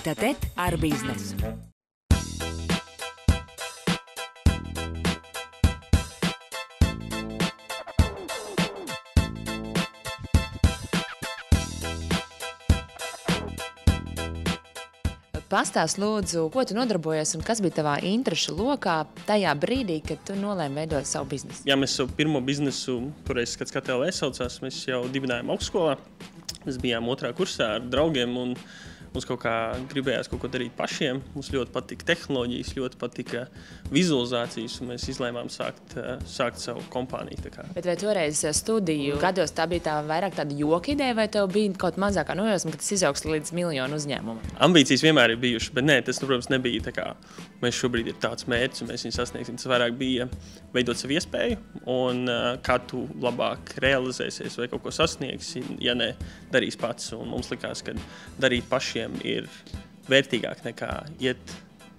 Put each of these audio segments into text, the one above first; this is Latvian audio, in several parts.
Tête-à-tête ar biznesu. Pastāst lūdzu, ko tu nodarbojies un kas bija tavā interešu lokā tajā brīdī, kad tu nolēmi veidot savu biznesu? Jā, mēs savu pirmo biznesu, toreiz, kad KTLV saucās, mēs jau dibinājām augstskolā. Mēs bijām 2. kursā ar draugiem un mums kaut kā gribējās kaut ko darīt pašiem. Mums ļoti patika tehnoloģijas, ļoti patika vizualizācijas, un mēs izlēmām sākt savu kompāniju. Bet vai toreiz studiju gados tā bija vairāk tāda joka ideja, vai tev bija kaut mazākā nojosma, ka tas izaugs līdz miljonu uzņēmumu? Ambīcijas vienmēr ir bijušas, bet nē, tas, protams, nebija tā kā mēs šobrīd ir tāds mērķis, un mēs viņu sasniegsim. Tas vairāk bija veidot savu iespēju, un kā tu labāk realizēsies vai kaut ko sasniegsi, ja ne darīs pats. Un mums likās, ka darīt pašiem ir vērtīgāk nekā iet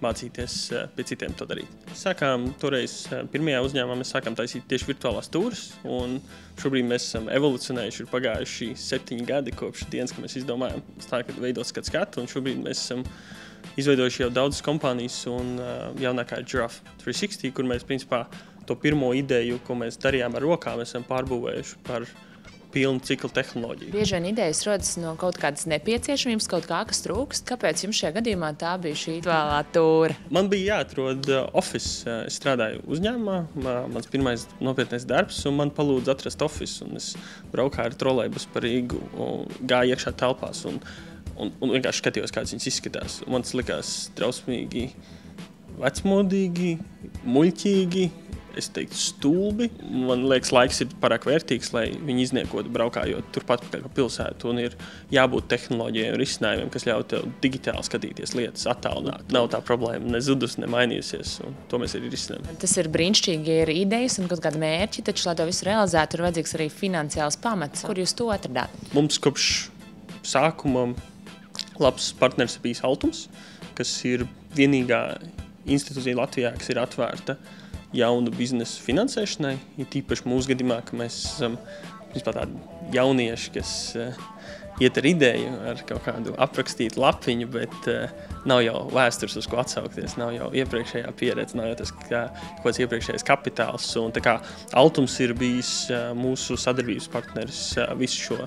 mācīties pie citiem to darīt. Sākām toreiz pirmajā uzņēmumā, mēs sākām taisīt tieši virtuālās tūres, un šobrīd mēs esam evolucionējuši, ir pagājuši 7 gadi kopš dienas, kad mēs izdomājām veidot skatu, un šobrīd mēs esam izveidojuši jau daudzas kompānijas, un jaunākā ir Giraffe 360, kur mēs principā to pirmo ideju, ko mēs darījām ar rokām, esam pārbūvējuši par pilnu ciklu tehnoloģiju. Bieži vien idejas rodas no kaut kādas nepieciešamības, kaut kā, kas trūkst. Kāpēc jums šajā gadījumā tā bija šī virtuālā tūre? Man bija jāatrod office. Es strādāju uzņēmumā, mans pirmais nopietnais darbs, un man palūdza atrast office. Un es braukāju ar trolejbusu pa Rīgu un gāju iekšā telpās un vienkārši skatījos, kāds viņas izskatās. Un man tas likās drausmīgi vecmodīgi, muļķīgi. Es teiktu, stulbi. Man liekas, laiks ir pārāk vērtīgs, lai viņi izniekotu braukājot turpat pa pilsētu. Un ir jābūt tehnoloģijai un risinājumiem, kas ļauj tev digitāli skatīties lietas, attālināt. Nav tā problēma ne zudus, ne mainījusies. Un to mēs arī risinām. Tas ir brīnišķīgi, ir idejas un kaut kādi mērķi, taču, lai to visu realizētu, ir vajadzīgs arī finansiāls pamats. Kur jūs to atradāt? Mums kopš sākuma labs partners ir bijis Altums, kas ir vienīgā institūcija Latvijā, kas ir atvērta jaunu biznesu finansēšanai, ir tīpaši mūsu gadījumā, ka mēs esam tādi jaunieši, kas iet ar ideju, ar kaut kādu aprakstītu lapiņu, bet nav jau vēstures, uz ko atsaukties, nav jau iepriekšējā pieredze, nav jau tas kaut kāds iepriekšējais kapitāls. Un tā kā Altums ir bijis mūsu sadarbības partneris visu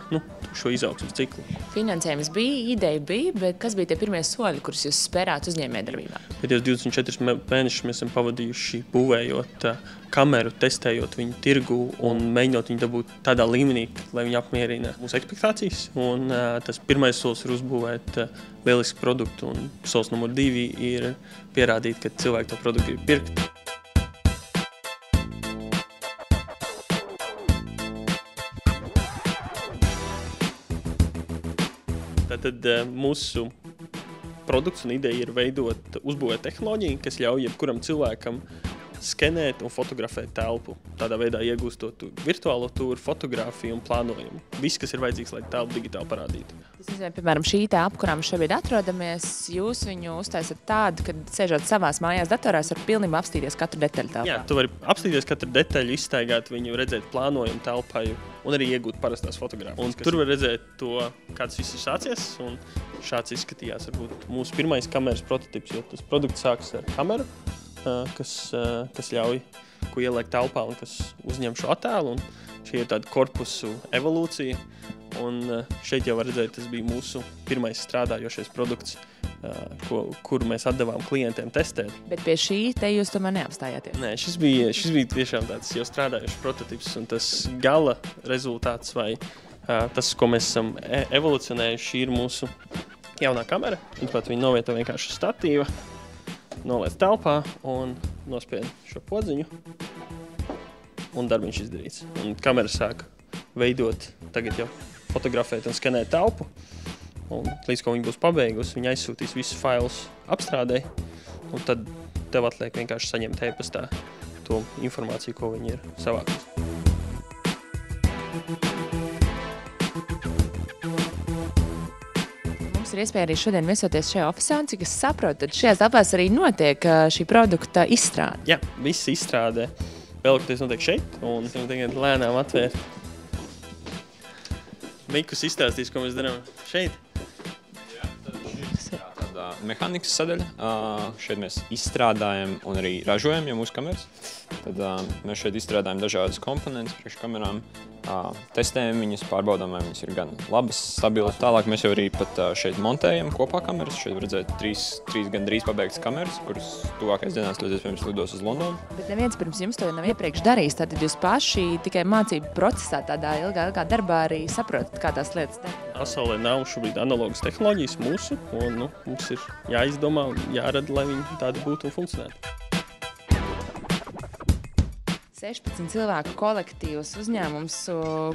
šo izaugsmes ciklu. Finansējums bija, ideja bija, bet kas bija tie pirmie soļi, kurus jūs spērāt uzņēmējdarbībā? Pēdējos 24 mēnešus mēs esam pavadījuši būvējot kameru, testējot viņu tirgu un mēģinot viņu dabūt tādā līmenī, lai viņi apmierina mūsu ekspektācijas. Un tas pirmais solis ir uzbūvēt lielisku produktu, un solis numur 2 ir pierādīt, ka cilvēki to produktu grib pirkt. Tātad mūsu produkts un ideja ir uzbūvēt tehnoloģiju, kas ļauj jebkuram cilvēkam skenēt un fotografēt telpu. Tādā veidā iegūstot virtuālo tūru, fotografiju un plānojumu. Viss, kas ir vajadzīgs, lai telpu digitāli parādītu. Tas nozīmē, piemēram, šī telpa, kurā mēs šobrīd atrodamies, jūs viņu uztaisat tādu, kad sēžot savās mājās datorās, var pilnībā apstīties katru detaļu telpā. Jā, tu vari apstīties katru detaļu, izstaigāt viņu, redzēt plānojumu telpai un arī iegūt parastās fotogrāfijas. Tur var redzēt to, kāds viss ir sācies, un šāds izskatījās varbūt mūsu pirmais kameras prototips, jo tas produkts sāks ar kameru, kas ļauj, ko ieliek telpā un kas uzņem šo attēlu. Un šī ir tāda korpusu evolūcija. Un šeit jau var redzēt, tas bija mūsu pirmais strādājošais produkts, kuru mēs atdevām klientiem testēt. Bet pie šī te jūs tomēr neapstājāties? Nē, šis bija tiešām tāds jau strādājošs prototips, un tas gala rezultāts vai tas, ko mēs esam evolucionējuši, ir mūsu jaunā kamera. Viņa novieto vienkārši uz statīva, noliec telpā un nospied šo podziņu, un darbiņš izdarīts. Un kamera sāk veidot, tagad jau fotografēt un skenēt telpu, un līdz ko viņa būs pabeigusi, viņa aizsūtīs visus failus apstrādē, un tad tev atliek vienkārši saņemt e-pastā to informāciju, ko viņi ir savākusi. Ir iespēja arī šodien viesoties šajā ofisā, un cik es saprotu, tad šajās telpās arī notiek šī produkta izstrāde. Jā, viss izstrāde lielākoties notiek šeit, un tagad lēnām atvērt. Mikus izstāstīs, ko mēs darām šeit. Jā, tad šis tādā mehānikas sadaļa. Šeit mēs izstrādājam un arī ražojam mūsu kameras. Tad mēs šeit izstrādājam dažādas komponentus priekš kamerām, testējam viņas, pārbaudām, vai viņas ir gan labas, stabilas. Tālāk mēs jau arī pat šeit montējam kopā kameras. Šeit var redzēt trīs gandrīz pabeigtas kameras, kuras tuvākais dienās ļoti iespējams lidos uz Londonu. Bet neviens pirms jums to jau nav iepriekš darījis. Tātad jūs paši tikai mācību procesā, tādā ilgā darbā arī saprotat, kā tās lietas dara. Pasaulē nav šobrīd analogas tehnoloģijas mūsu, un mums ir jāizdomā un jārada, lai viņi tādi būtu un funkcionētu. 16 cilvēku kolektīvs uzņēmums,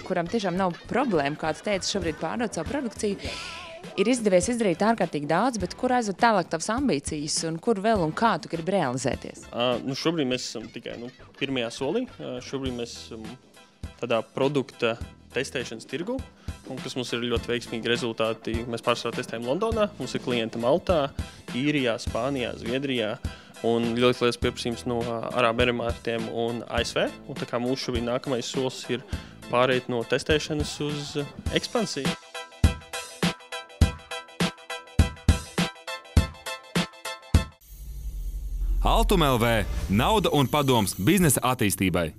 kuram tiešām nav problēma, kā tu teici, šobrīd pārdot savu produkciju, ir izdevies izdarīt ārkārtīgi daudz, bet kur aizved tālāk tavas ambīcijas un kur vēl un kā tu gribi realizēties? Šobrīd mēs esam tikai pirmajā solī. Šobrīd mēs esam tādā produkta testēšanas tirgu, un kas mums ir ļoti veiksmīgi rezultāti. Mēs pārsvarā testējam Londonā, mums ir klienti Maltā, Īrijā, Spānijā, Zviedrijā. Un ļoti liels pieprasījums no Arābu Emirātiem un ASV. Un tā kā mūsu šobrīd nākamais solis ir pārēt no testēšanas uz ekspansiju. Altum LV – nauda un padoms biznesa attīstībai.